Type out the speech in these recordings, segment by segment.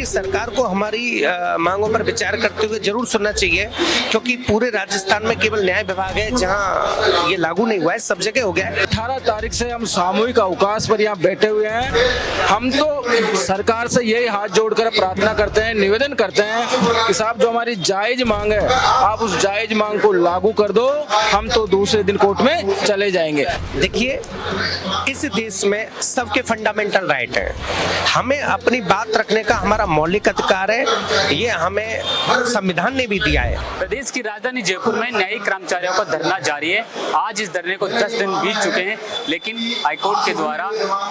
देखिए, सरकार को हमारी मांगों पर विचार करते हुए जरूर सुनना चाहिए, क्योंकि पूरे राजस्थान में केवल न्याय विभाग है जहां ये लागू नहीं हुआ है, सब जगह हो गया है। 18 तारीख से हम सामूहिक अवकाश पर यहाँ बैठे हुए हैं। हम तो सरकार से यही हाथ जोड़कर प्रार्थना करते हैं, निवेदन करते हैं कि साहब जो हमारी जायज मांग है आप उस जायज मांग को लागू कर दो, हम तो दूसरे दिन कोर्ट में चले जाएंगे। देखिए, इस देश में सबके फंडामेंटल राइट है, हमें अपनी बात रखने का हमारा मौलिक अधिकार है, ये हमें संविधान ने भी दिया है। प्रदेश की राजधानी जयपुर में न्यायिक कर्मचारियों का धरना जारी है। आज इस धरने को 10 दिन बीत चुके हैं, लेकिन हाईकोर्ट के द्वारा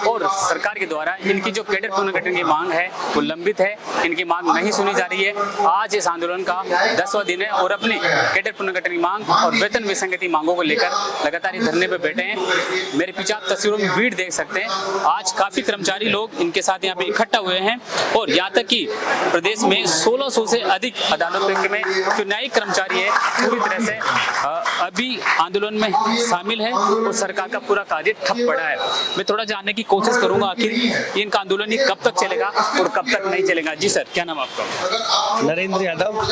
और सरकार के द्वारा इनकी जो कैडर पुनर्गठन की मांग है वो लंबित है, इनकी मांग नहीं सुनी जा रही है। आज इस आंदोलन का 10वां दिन है और अपनी कैडर पुनर्गठन की मांग और वेतन विसंगति मांगों को लेकर लगातार धरने पर बैठे हैं। मेरे पीछे आप तस्वीरों में भीड़ देख सकते हैं। आज काफी कर्मचारी लोग इनके साथ यहाँ पे इकट्ठा हुए हैं और यहाँ तक कि प्रदेश में 1600 से अधिक अदालतों में जो न्यायिक कर्मचारी है पूरी तरह से अभी आंदोलन में शामिल है और सरकार का पूरा कार्य ठप पड़ा है। मैं थोड़ा जानने की कोशिश करूंगा आखिर इनका आंदोलन ही कब तक चलेगा और कब तक नहीं चलेगा। जी सर, क्या नाम आपका? नरेंद्र यादव,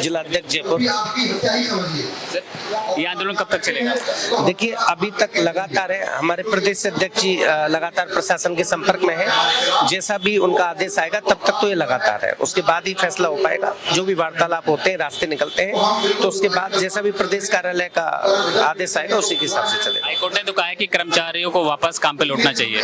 जिला अध्यक्ष जयपुर। ये आंदोलन कब तक चलेगा? देखिए, अभी तक लगातार है, हमारे प्रदेश अध्यक्ष जी लगातार प्रशासन के संपर्क में है। जैसा भी उनका आदेश आएगा तब तक तो ये लगातार है, उसके बाद ही फैसला हो पाएगा। जो भी वार्तालाप होते हैं, रास्ते निकलते हैं, तो उसके बाद जैसा भी प्रदेश कार्यालय का आदेश आएगा उसी के हिसाब से चलेगा। हाईकोर्ट ने तो कहा है कि कर्मचारियों को वापस काम पे लौटना चाहिए।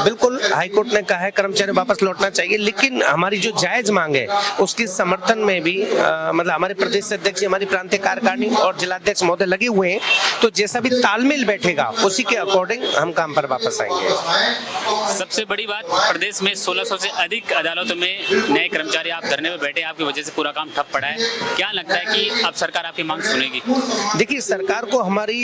बिल्कुल, हाईकोर्ट ने कहा है कर्मचारी वापस लौटना चाहिए, लेकिन हमारी जो जायज मांग है उसके समर्थन में भी मतलब हमारे प्रदेश अध्यक्ष, हमारी प्रांतीय कार्यकारिणी और जिलाध्यक्ष महोदय लगे हुए हैं, तो जैसा भी तालमेल बैठेगा उसी के अकॉर्डिंग हम काम पर वापस आएंगे। सबसे बड़ी बात, प्रदेश में 1600 से अधिक अदालतों में नए कर्मचारी आप धरने में बैठे, आपकी वजह से पूरा काम ठप पड़ा है। क्या लगता है कि अब सरकार आपकी मांग सुनेगी? देखिए, सरकार को हमारी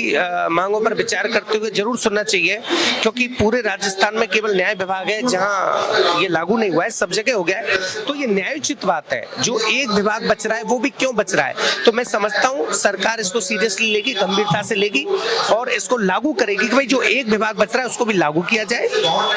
मांगों पर विचार करते हुए जरूर सुनना चाहिए, क्योंकि पूरे राजस्थान में केवल न्याय विभाग है जहां ये लागू नहीं हुआ है, सब जगह हो गया है। तो ये न्यायोचित बात है, जो एक विभाग बच रहा है वो भी क्यों बच रहा है, तो मैं समझता हूँ सरकार इसको सीरियसली लेगी, गंभीरता से लेगी और इसको लागू करेगी कि भाई जो एक विभाग बच रहा है उसको भी लागू किया जाए।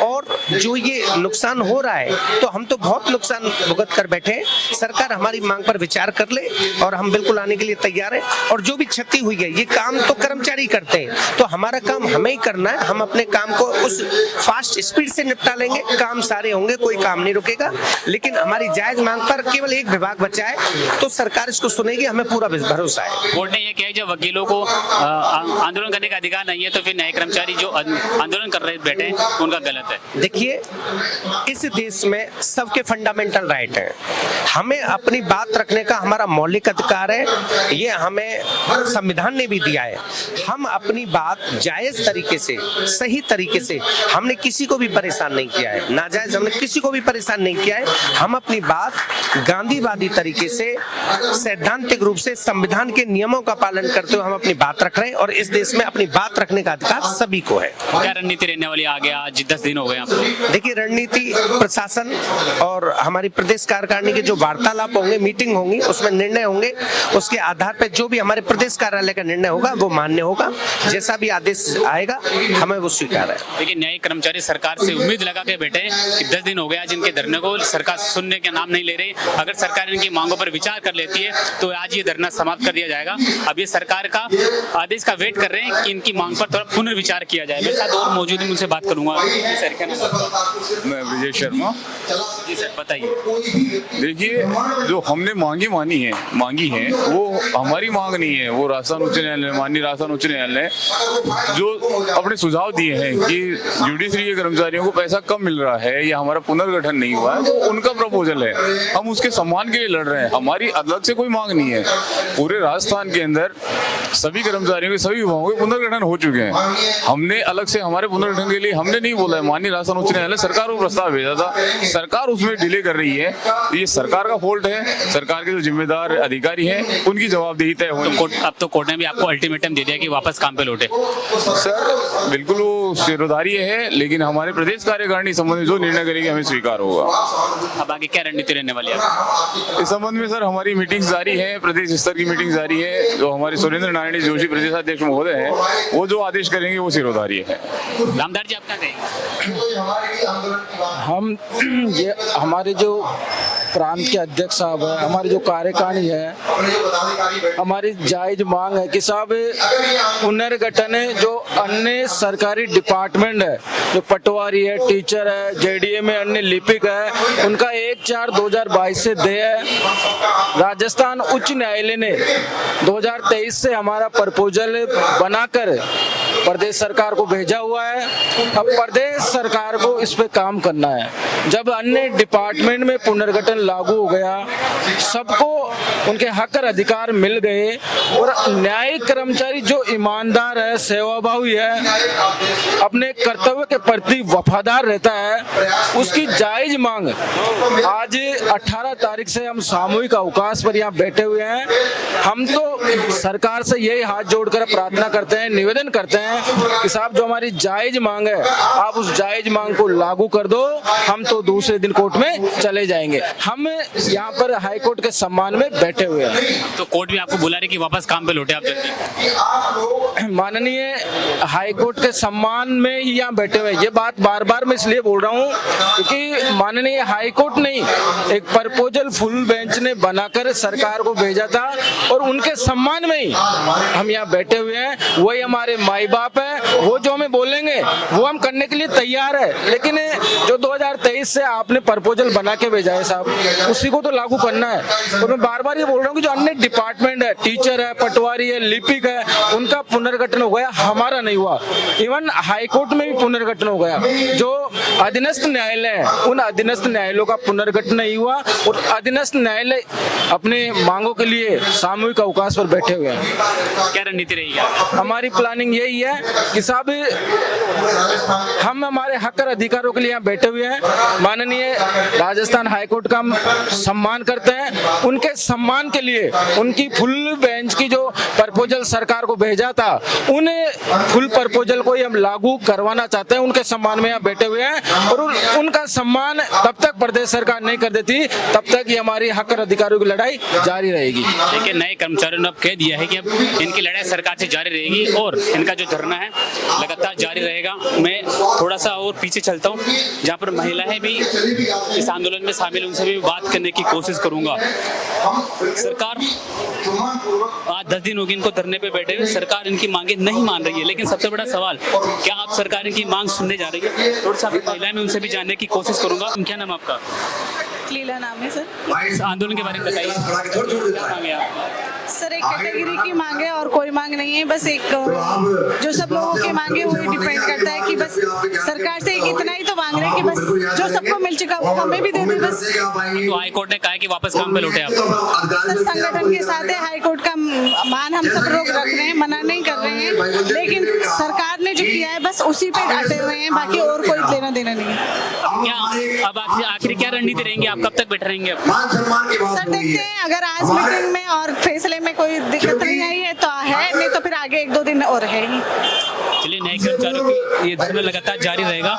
और जो ये नुकसान हो रहा है, तो हम तो बहुत नुकसान भुगत कर बैठे हैं, सरकार हमारी मांग पर विचार कर ले और हम बिल्कुल आने के लिए तैयार हैं। और जो भी क्षति हुई है, ये काम तो कर्मचारी करते हैं, तो हमारा काम हमें ही करना है। हम अपने काम को उस फास्ट स्पीड से निपटा लेंगे, काम सारे होंगे, कोई काम नहीं रुकेगा। लेकिन हमारी जायज मांग पर केवल एक विभाग बचा है, तो सरकार इसको सुनेगी, हमें पूरा भरोसा है। कोर्ट ने यह किया है जब वकीलों को आंदोलन करने का अधिकार नहीं है, तो फिर नए कर्मचारी जो आंदोलन कर रहे बैठे हैं उनका गलत है। देखिए, इस देश में सबके फंडामेंटल राइट है, हमें अपनी बात रखने का हमारा मौलिक अधिकार है, ये हमें संविधान ने भी दिया है। हम अपनी बात जायज तरीके से, सही तरीके से, हमने किसी को भी परेशान नहीं किया है, नाजायज हमने किसी को भी परेशान नहीं किया है। हम अपनी बात गांधीवादी तरीके से, सैद्धांतिक रूप से, संविधान के नियमों का पालन करते हुए हम अपनी बात रख रहे हैं और इस देश में अपनी बात रखने का अधिकार सभी को है। क्या रणनीति रहने वाली आगे? आज 10 दिन हो गए आपको। देखिए, रणनीति प्रशासन और हमारी प्रदेश कार्यकारिणी के जो वार्तालाप होंगे, मीटिंग होंगी, उसमें निर्णय होंगे, उसके आधार पर जो भी हमारे प्रदेश कार्यालय का निर्णय होगा वो मान्य होगा। जैसा भी आदेश आएगा हमें वो स्वीकार है। लेकिन न्यायिक कर्मचारी सरकार से उम्मीद लगा के बैठे कि 10 दिन हो गया आज इनके धरने को, सरकार सुनने का नाम नहीं ले रही। अगर सरकार इनकी मांगों पर विचार कर लेती है तो आज ये धरना समाप्त कर दिया जाएगा। अब ये सरकार का आदेश का वेट कर रहे हैं कि इनकी मांग पर थोड़ा पुनर्विचार किया जाए। मेरे साथ और मौजूद है, उनसे बात करूंगा। सर, क्या नाम है? मैं ब्रिजेश शर्मा। जी सर, बताइए। देखिए, जो हमने मांगी है वो हमारी मांग नहीं है, वो राजस्थान उच्च न्यायालय, माननीय राजस्थान उच्च न्यायालय जो अपने सुझाव दिए हैं कि जुडिशरी के कर्मचारियों को पैसा कम मिल रहा है या हमारा पुनर्गठन नहीं हुआ है, वो उनका प्रपोजल है। हम उसके सम्मान के लिए लड़ रहे हैं, हमारी अलग से कोई मांग नहीं है। पूरे राजस्थान के अंदर सभी कर्मचारियों के सभी विभागों के पुनर्गठन हो चुके हैं। हमने अलग से हमारे पुनर्गठन के लिए हमने नहीं बोला है, माननीय राजस्थान उच्च न्यायालय सरकार को प्रस्ताव भेजा था, सरकार उसमें डिले कर रही है। ये सरकार का फॉल्ट है, सरकार के जो जिम्मेदार अधिकारी हैं उनकी जवाबदेही तय होगी। अब तो कोर्ट ने भी आपको अल्टीमेटम दे दिया कि वापस काम पे लौटे। सर, बिल्कुल वो सिरोधारी है, लेकिन हमारे प्रदेश कार्यकारिणी संबंधित जो निर्णय करेगी हमें स्वीकार होगा। अब आगे क्या रणनीति रहने वाली है? इस संबंध में सर हमारी मीटिंग जारी है, प्रदेश स्तर की मीटिंग जारी है। जो हमारे सुरेंद्र नारायण जोशी प्रदेशाध्यक्ष महोदय हैं, वो जो आदेश करेंगे वो सिरोधार्य है। रामदार जी, आप क्या कहेंगे? हम ये हमारे जो प्रांत के अध्यक्ष साहब है, हमारे जो कार्यकारिणी है, हमारी जायज मांग है कि साहब पुनर्गठन है, जो अन्य सरकारी डिपार्टमेंट है, जो पटवारी है, टीचर है, जेडीए में अन्य लिपिक है, उनका 1/4/2022 से देय है। राजस्थान उच्च न्यायालय ने 2023 से हमारा प्रपोजल बनाकर प्रदेश सरकार को भेजा हुआ है। अब प्रदेश सरकार को इस पे काम करना है। जब अन्य डिपार्टमेंट में पुनर्गठन लागू हो गया, सबको उनके हक और अधिकार मिल गए और न्यायिक कर्मचारी जो ईमानदार है, सेवाभावी है, अपने कर्तव्य के प्रति वफादार रहता है, उसकी जायज मांग आज 18 तारीख से हम सामूहिक अवकाश पर यहाँ बैठे हुए हैं। हम तो सरकार से यही हाथ जोड़कर प्रार्थना करते हैं, निवेदन करते हैं कि साहब जो हमारी जायज मांग है, आप उस जायज मांग को लागू कर दो। हम तो दूसरे दिन कोर्ट में चले जाएंगे। हम यहाँ पर हाई कोर्ट के सम्मान में बैठे हुए हैं। तो कोर्ट भी आपको बुला रही कि वापस काम पे लौटे आप जल्दी? माननीय हाई कोर्ट के सम्मान में ही यहाँ बैठे हुए हैं। ये बात बार बार मैं इसलिए बोल रहा हूँ क्योंकि माननीय हाई कोर्ट ने एक प्रपोजल फुल बेंच ने बनाकर सरकार को भेजा था और उनके सम्मान में ही हम यहाँ बैठे हुए हैं। वही हमारे माई बाप है, वो जो हमें बोलेंगे वो हम करने के लिए तैयार है। लेकिन जो 2023 से आपने प्रपोजल बना के भेजा है साहब, उसी को तो लागू करना है। और मैं बार बार ये बोल रहा हूँ कि जो अन्य डिपार्टमेंट है, टीचर है, पटवारी है, लिपिक है, उनका पुनर्गठन हो गया, हमारा नहीं हुआ। इवन हाई कोर्ट में भी पुनर्गठन हो गया। जो अधीनस्थ न्यायालय है, उन अधीनस्थ न्यायालयों का पुनर्गठन नहीं हुआ और अधीनस्थ न्यायालय अपने मांगों के लिए सामूहिक अवकाश पर बैठे हुए हैं। क्या रणनीति रहेगी? हमारी प्लानिंग यही है कि साहब हम हमारे हक और अधिकारों के लिए यहाँ बैठे हुए हैं। माननीय राजस्थान हाईकोर्ट का हम सम्मान करते हैं। उनके सम्मान के लिए उनकी फुल बेंच की जो प्रपोजल सरकार को भेजा था, उन फुल प्रपोजल को ही हम लागू करवाना चाहते हैं। उनके सम्मान में यहाँ बैठे हुए हैं और उनका सम्मान तब तक प्रदेश सरकार नहीं कर देती, तब तक ये हमारी हक और अधिकारों की लड़ाई जारी रहेगी। देखिए, नए कर्मचारियों ने अब कह दिया है कि अब इनकी लड़ाई सरकार से जारी रहेगी और इनका जो धरना है लगातार जारी रहेगा। मैं थोड़ा सा और पीछे चलता हूँ, जहाँ पर महिलाएं भी इस आंदोलन में शामिल, उनसे भी बात करने की कोशिश करूंगा। सरकार आज 10 दिन हो गए इनको धरने पे बैठे हुए, सरकार इनकी मांगे नहीं मान रही है। लेकिन सबसे बड़ा सवाल, क्या आप सरकार इनकी मांग सुनने जा रही है? थोड़ा सा महिलाएं में उनसे भी जानने की कोशिश करूंगा। क्या नाम आपका? लीला नाम है सर। इस आंदोलन के बारे में बताइए, क्या मांगे आप? सर, एक कैटेगरी की मांग है और कोई मांग नहीं है। बस एक जो सब लोगों की मांग है वही डिपेंड करता है कि बस सरकार से इतना ही तो मांग रहे हैं कि बस जो सबको मिल चुका वो हमें भी दे दे बस। तो हाई कोर्ट ने कहा है कि वापस काम पे लौटे आप? सर, संगठन के साथ है, हाई कोर्ट का मान हम सब लोग रख रहे हैं, मना नहीं कर रहे हैं। लेकिन सरकार ने जो किया है बस उसी पे अटे हुए हैं, बाकी और कोई लेना देना नहीं है। क्या अब आखिर क्या रणनीति रहेंगे? आप कब तक बैठे रहेंगे? सर, देखते हैं, अगर आज मीटिंग में और फैसले में कोई दिक्कत नहीं आई है तो है, नहीं तो फिर आगे 1-2 दिन और है ही। चलिए, नए कर्मचारियों की ये धरना लगातार जारी रहेगा।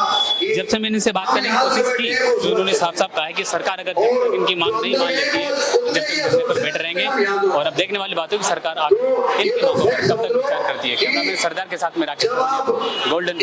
जब से मैंने इनसे बात करने की कोशिश की तो उन्होंने साफ साफ कहा है कि सरकार अगर जब तक इनकी मांग नहीं मान लेती है, जब तक धरने पर बैठे रहेंगे। और अब देखने वाली बात है कि सरकार इनकी मांगों पर कब तक विचार करती है। कैमरामैन सरदार के साथ में राकेश गोल्डन।